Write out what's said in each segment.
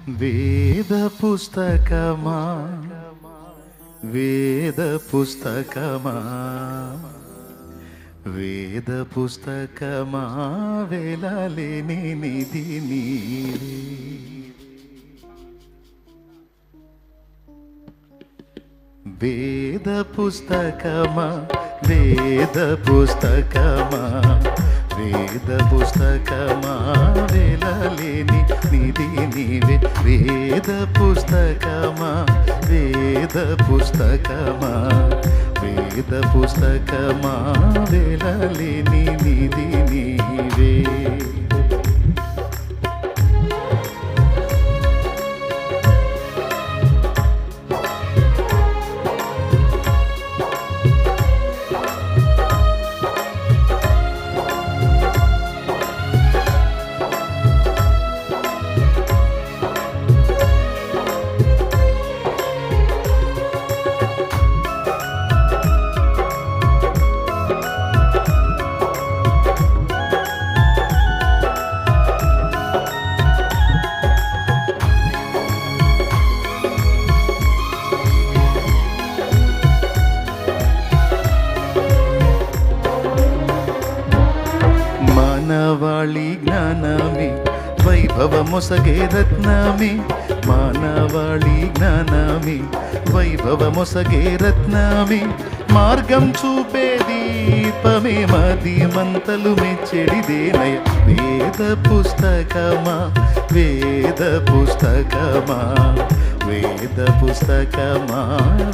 వేద పుస్తకమా వేద పుస్తకమా వేద పుస్తకమా వేలాలేని నిధి నీవే. వేద పుస్తకమా వేద పుస్తకమా వేద పుస్తకమా వేలాలేని నిధి నీవే. వేద పుస్తకమా వేద పుస్తకమా వేద పుస్తకమా వేలాలేని నిధి నీవే. మానవాళి జ్ఞానమే వైభవమొసగే రత్నమే. మానవాళి జ్ఞానమే వైభవమొసగే రత్నమే. మార్గం చూపే దీపమే మది మంతలు మెచ్చడిదేనయ. వేద పుస్తకమా వేద పుస్తకమా వేద పుస్తకమా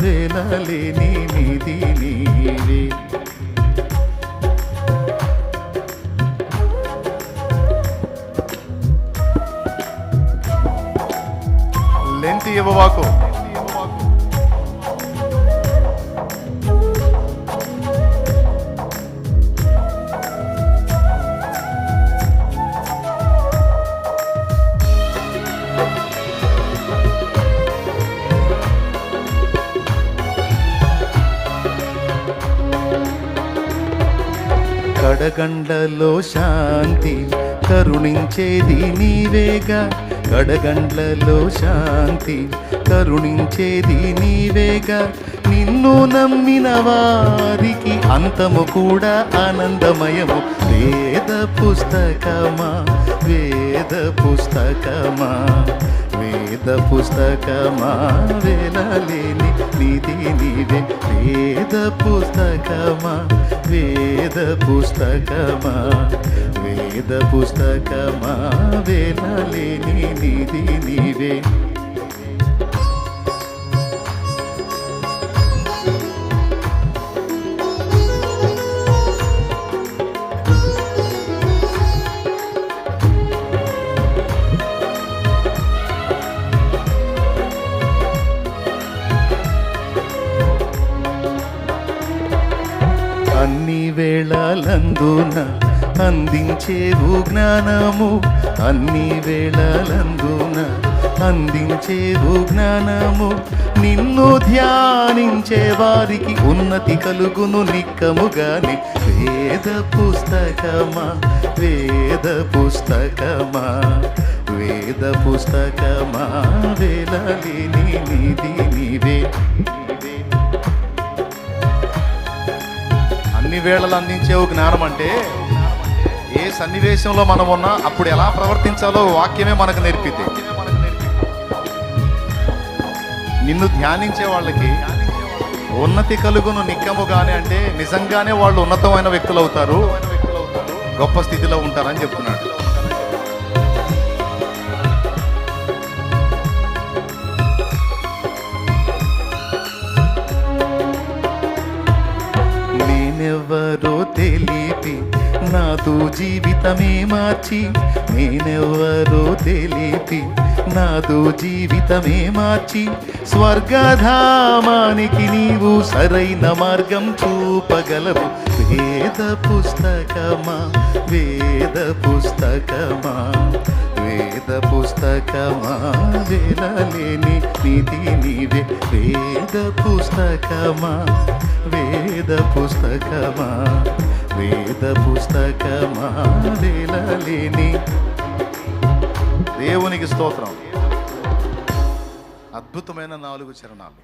వేలాలేని నిధి నీవే. లెంతి ఇవ్వవాకు. కడగండ్లలో శాంతి కరుణించేది నీవేగా. కడగండ్లలో శాంతి కరుణించేది నీవేగా. నిన్ను నమ్మిన వారికి అంతము కూడా ఆనందమయము. వేద పుస్తకమా వేద పుస్తకమా వేద పుస్తకమా వేలాలేని నిధి నీవే. వేద పుస్తకమా వేద పుస్తకమా వేద పుస్తకమా వేలాలేని నిధి నీవే. అన్ని వేళలందున అందించేవు జ్ఞానము. అన్ని వేళలందున అందించేవు జ్ఞానము. నిన్ను ధ్యానించే వారికి ఉన్నతి కలుగును నిక్కముగాని. వేద పుస్తకమా వేద పుస్తకమా వేద పుస్తకమా వేలాలేని నిధి నీవే. అన్ని వేళలు అందించేవు జ్ఞానం అంటే ఏ సన్నివేశంలో మనం ఉన్నా అప్పుడు ఎలా ప్రవర్తించాలో వాక్యమే మనకు నేర్పితే. నిన్ను ధ్యానించే వాళ్ళకి ఉన్నతి కలుగును నిక్కముగానే అంటే నిజంగానే వాళ్ళు ఉన్నతమైన వ్యక్తులు అవుతారు, గొప్ప స్థితిలో ఉంటారని చెప్తున్నాడు. నేనెవ్వరో తెలిపి నాతో జీవితమే మార్చి. నేనెవ్వరో తెలిపి నాతో జీవితమే మార్చి. స్వర్గధామానికి నీవు సరైన మార్గం చూపగలవు. వేద పుస్తకమా వేద పుస్తకమా వేద పుస్తకమా వేలాలేని నిధి నీవే. వేద పుస్తకమా వేద పుస్తకమా వేద పుస్తకమా వేలాలేని. దేవునికి స్తోత్రం. అద్భుతమైన 4 చరణాలు.